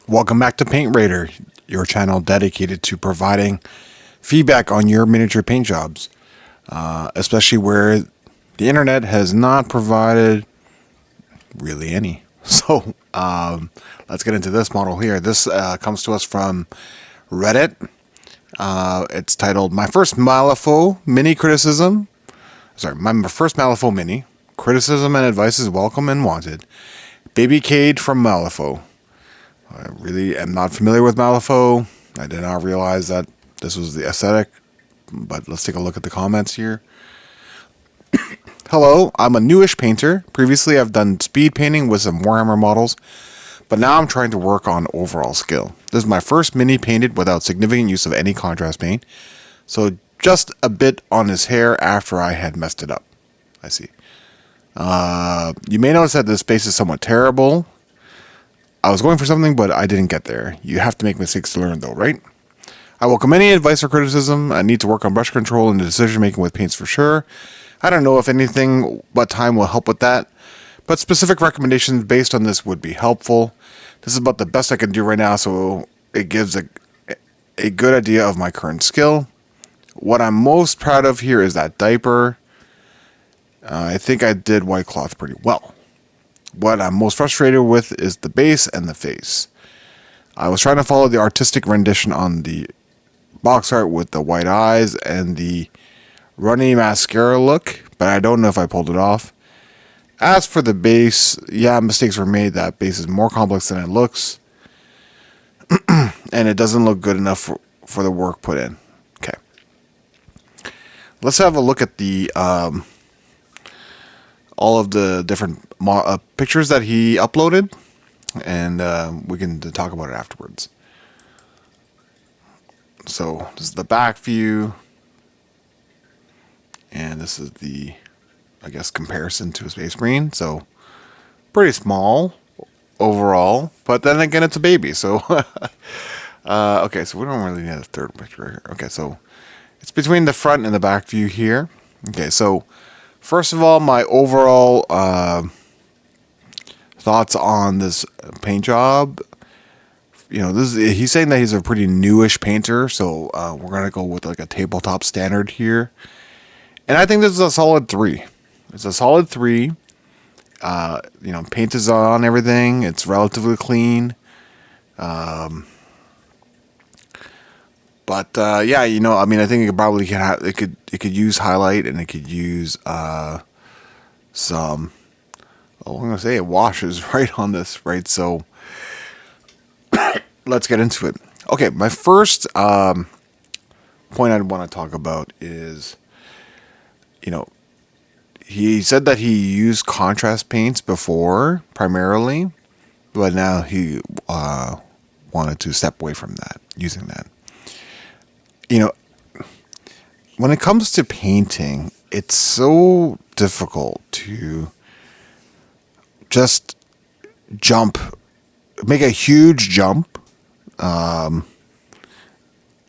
Welcome back to Paint Raider, your channel dedicated to providing feedback on your miniature paint jobs, especially where the internet has not provided really any. So let's get into this model here. This comes to us from Reddit. It's titled "My First Malifaux Mini Criticism." Sorry, my first Malifaux Mini. Criticism and advice is welcome and wanted. Baby Cade from Malifaux. I really am not familiar with Malifaux. I did not realize that this was the aesthetic, but let's take a look at the comments here. Hello, I'm a newish painter. Previously, I've done speed painting with some Warhammer models, but now I'm trying to work on overall skill. This is my first mini painted without significant use of any contrast paint, so just a bit on his hair after I had messed it up. I see. You may notice that this space is somewhat terrible. I was going for something, but I didn't get there. You have to make mistakes to learn, though, right? I welcome any advice or criticism. I need to work on brush control and decision making with paints for sure. I don't know if anything but time will help with that, but specific recommendations based on this would be helpful. This is about the best I can do right now, so it gives a good idea of my current skill. What I'm most proud of here is that diaper. I think I did white cloth pretty well. What I'm most frustrated with is the base and the face. I was trying to follow the artistic rendition on the box art with the white eyes and the runny mascara look, but I don't know if I pulled it off. As for the base, yeah, mistakes were made. That base is more complex than it looks, and it doesn't look good enough for the work put in. Okay. Let's have a look at the all of the different pictures that he uploaded, and we can talk about it afterwards. So this is the back view, and this is the, I guess, comparison to a Space Marine. So pretty small overall, but then again, it's a baby. So okay, so we don't really need a third picture right here. Okay, so it's between the front and the back view here. Okay, so first of all, my overall thoughts on this paint job. You know, he's saying that he's a pretty newish painter, so we're gonna go with like a tabletop standard here, and I think this is a solid 3. It's a solid 3. You know, paint is on everything. It's relatively clean. But yeah, you know, I mean, I think it probably it could use highlight, and it could use some. Oh, I'm gonna say it washes right on this, right? So let's get into it. Okay, my first point I'd want to talk about is, you know, he said that he used contrast paints before primarily, but now he wanted to step away from that, using that. You know, when it comes to painting, it's so difficult to just make a huge jump,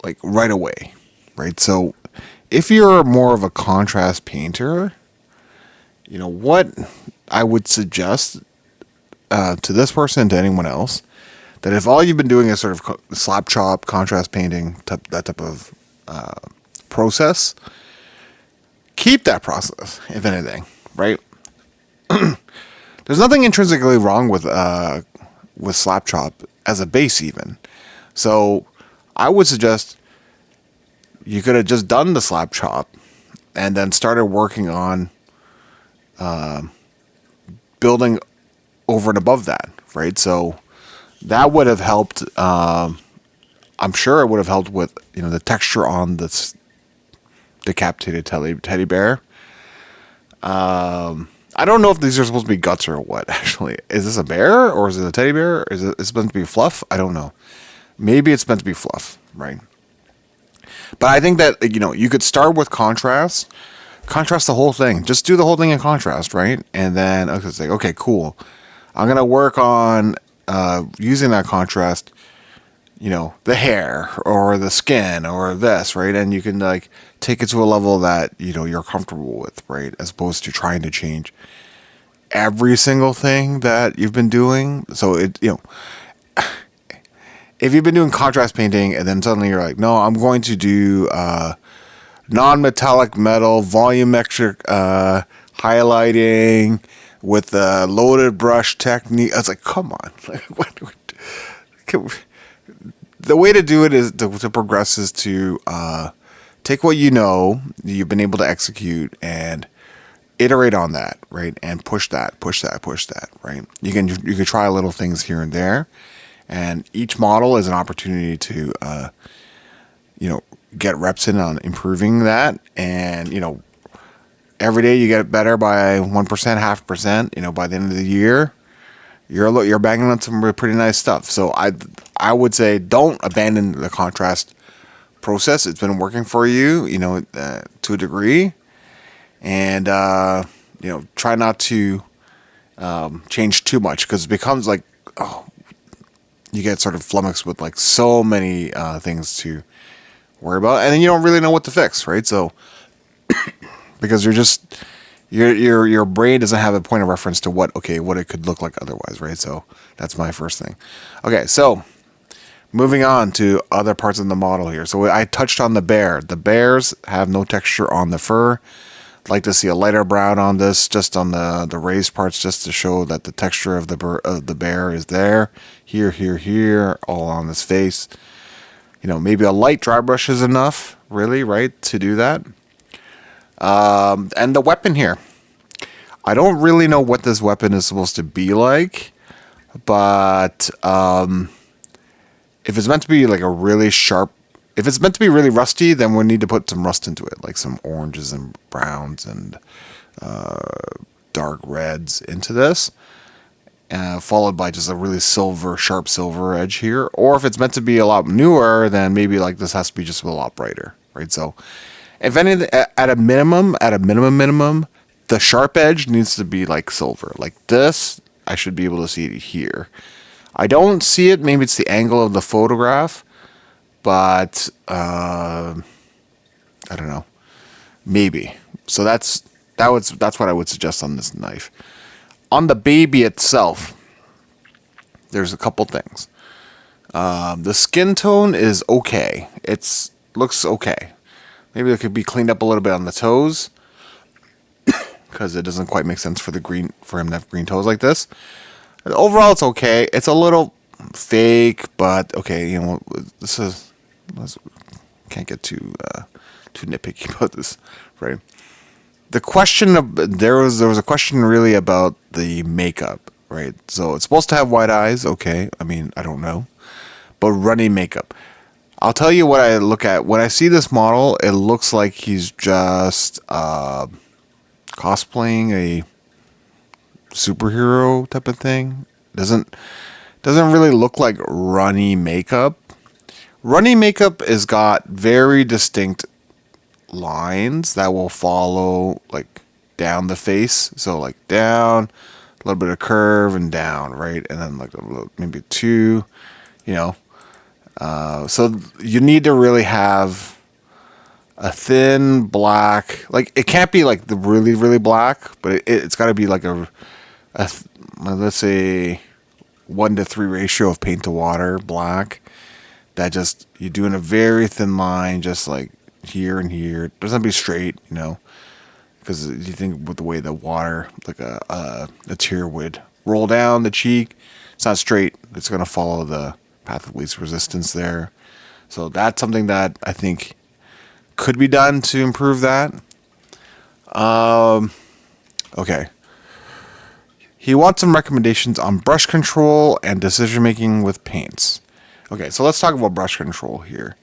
like right away, right? So if you're more of a contrast painter, you know, what I would suggest to this person and to anyone else, that if all you've been doing is sort of slap chop, contrast painting, that type of process, keep that process, if anything, right? There's nothing intrinsically wrong with slap chop as a base even. So I would suggest you could have just done the slap chop and then started working on building over and above that, right? So that would have helped. I'm sure it would have helped with, you know, the texture on this decapitated teddy bear. I don't know if these are supposed to be guts or what, actually. Is this a bear or is it a teddy bear? Is it meant to be fluff? I don't know. Maybe it's meant to be fluff, right? But I think that, you know, you could start with contrast the whole thing. Just do the whole thing in contrast, right? And then it's like, okay, cool. I'm going to work on using that contrast, you know, the hair or the skin or this, right? And you can like take it to a level that, you know, you're comfortable with, right? As opposed to trying to change every single thing that you've been doing. So it, you know, if you've been doing contrast painting and then suddenly you're like, no, I'm going to do non-metallic metal volumetric highlighting with a loaded brush technique. I was like, come on. Like, the way to do it is to progress is to take what you know you've been able to execute and iterate on that, right? And push that, right? You can try little things here and there, and each model is an opportunity to get reps in on improving that. And every day you get better by 1%, 0.5%. By the end of the year, you're banging on some pretty nice stuff. So I would say don't abandon the contrast process. It's been working for you, to a degree, and try not to change too much, because it becomes like, you get sort of flummoxed with like so many things to worry about, and then you don't really know what to fix, right? So because your brain doesn't have a point of reference to what it could look like otherwise, right? So that's my first thing. Okay, so moving on to other parts of the model here. So I touched on the bear. The bears have no texture on the fur. I'd like to see a lighter brown on this, just on the raised parts, just to show that the texture of the bear is there. Here, all on this face. Maybe a light dry brush is enough, really, right, to do that. And the weapon here. I don't really know what this weapon is supposed to be like, but if it's meant to be like a really sharp, if it's meant to be really rusty, then we need to put some rust into it, like some oranges and browns and dark reds into this, followed by just a really sharp silver edge here. Or if it's meant to be a lot newer, then maybe like this has to be just a lot brighter, right? So if anything, at a minimum, the sharp edge needs to be like silver. Like this, I should be able to see it here. I don't see it. Maybe it's the angle of the photograph, but I don't know. Maybe. So that's what I would suggest on this knife. On the baby itself, there's a couple things. The skin tone is okay. It looks okay. Maybe it could be cleaned up a little bit on the toes, because it doesn't quite make sense for him to have green toes like this. Overall, it's okay. It's a little fake, but okay. Can't get too nitpicky about this, right? The question there was a question really about the makeup, right? So it's supposed to have white eyes, okay. I mean, I don't know, but runny makeup. I'll tell you what I look at when I see this model. It looks like he's just cosplaying a superhero type of thing. Doesn't really look like runny makeup. Runny makeup has got very distinct lines that will follow like down the face. So like down, a little bit of curve and down, right? And then like a little, maybe two, so you need to really have a thin black, like it can't be like the really, really black, but it's got to be like a let's say 1-to-3 ratio of paint to water black, that just you do in a very thin line, just like here and here. It doesn't have to be straight, because you think with the way the water, like a tear would roll down the cheek, it's not straight. It's going to follow the path of least resistance there. So that's something that I think could be done to improve that. Okay. He wants some recommendations on brush control and decision making with paints. Okay, so let's talk about brush control here.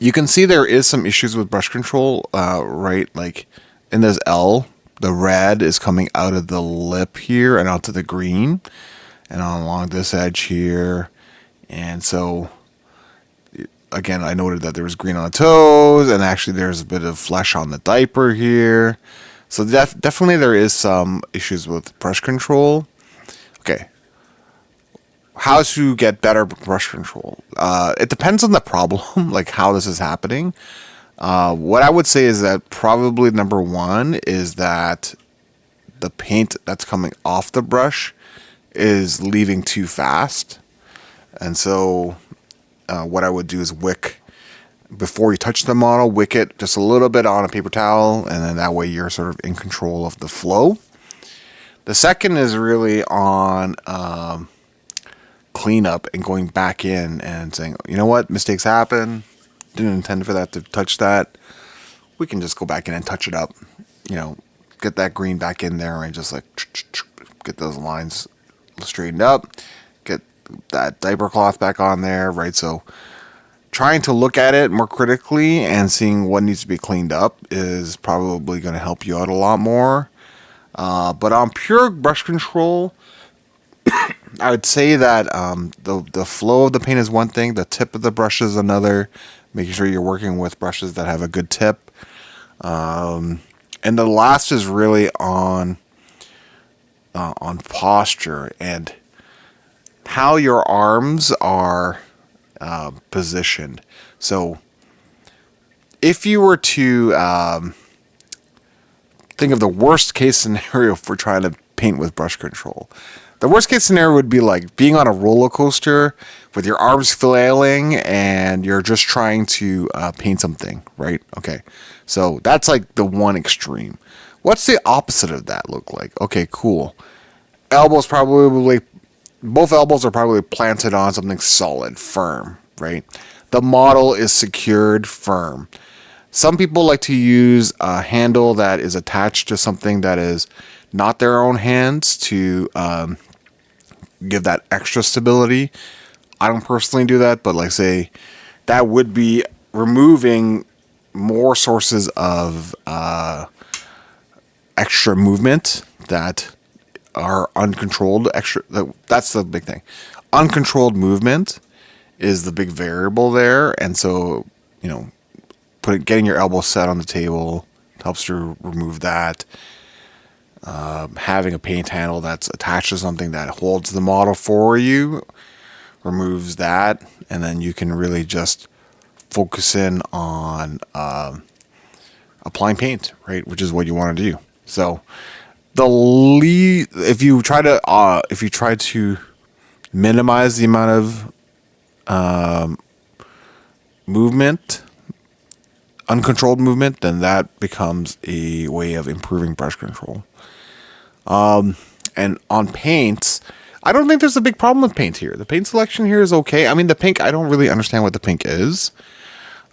You can see there is some issues with brush control, right? Like in this L, the red is coming out of the lip here and out to the green, and along this edge here. And so, again, I noted that there was green on the toes, and actually there's a bit of flesh on the diaper here. So definitely there is some issues with brush control. Okay. How to get better brush control? It depends on the problem, like how this is happening. What I would say is that probably number one is that the paint that's coming off the brush is leaving too fast. And so what I would do is wick before you touch the model, wick it just a little bit on a paper towel, and then that way you're sort of in control of the flow. The second is really on cleanup and going back in and saying, you know what, mistakes happen. Didn't intend for that to touch that. We can just go back in and touch it up. You know, get that green back in there and just like get those lines straightened up. Get that diaper cloth back on there, right? So trying to look at it more critically and seeing what needs to be cleaned up is probably going to help you out a lot more. But on pure brush control, I would say that the flow of the paint is one thing, the tip of the brush is another. Making sure you're working with brushes that have a good tip. And the last is really on posture and how your arms are positioned. So if you were to think of the worst case scenario for trying to paint with brush control, the worst case scenario would be like being on a roller coaster with your arms flailing and you're just trying to paint something, right? Okay, so that's like the one extreme. What's the opposite of that look like? Okay, cool. Both elbows are probably planted on something solid, firm, right? The model is secured, firm. Some people like to use a handle that is attached to something that is not their own hands to give that extra stability. I don't personally do that, but like say that would be removing more sources of extra movement that are uncontrolled. That's the big thing. Uncontrolled movement is the big variable there, and so getting your elbow set on the table helps to remove that. Having a paint handle that's attached to something that holds the model for you removes that, and then you can really just focus in on applying paint, right? Which is what you want to do. So if you try to minimize the amount of movement, uncontrolled movement, then that becomes a way of improving brush control. And on paints, I don't think there's a big problem with paint here. The paint selection here is okay. I mean, the pink, I don't really understand what the pink is.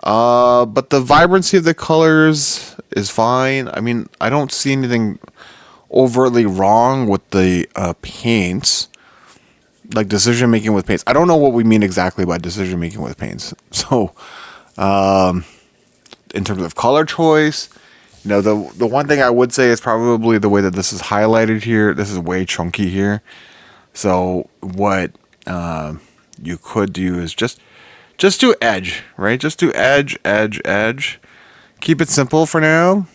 But the vibrancy of the colors is fine. I mean, I don't see anything overtly wrong with the paints. Like decision making with paints. I don't know what we mean exactly by decision making with paints. So, in terms of color choice, the one thing I would say is probably the way that this is highlighted here. This is way chunky here. So what you could do is just do edge, right? Just do edge. Keep it simple for now.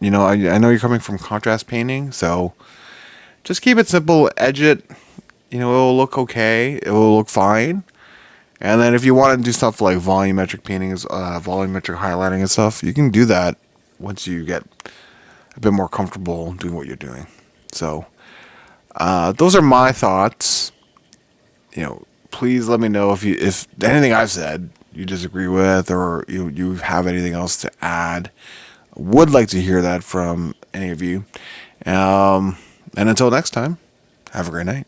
I know you're coming from contrast painting, so just keep it simple. Edge it. It will look okay. It will look fine. And then if you want to do stuff like volumetric paintings, volumetric highlighting and stuff, you can do that once you get a bit more comfortable doing what you're doing. So those are my thoughts. Please let me know if anything I've said you disagree with, or you have anything else to add. Would like to hear that from any of you. And until next time, have a great night.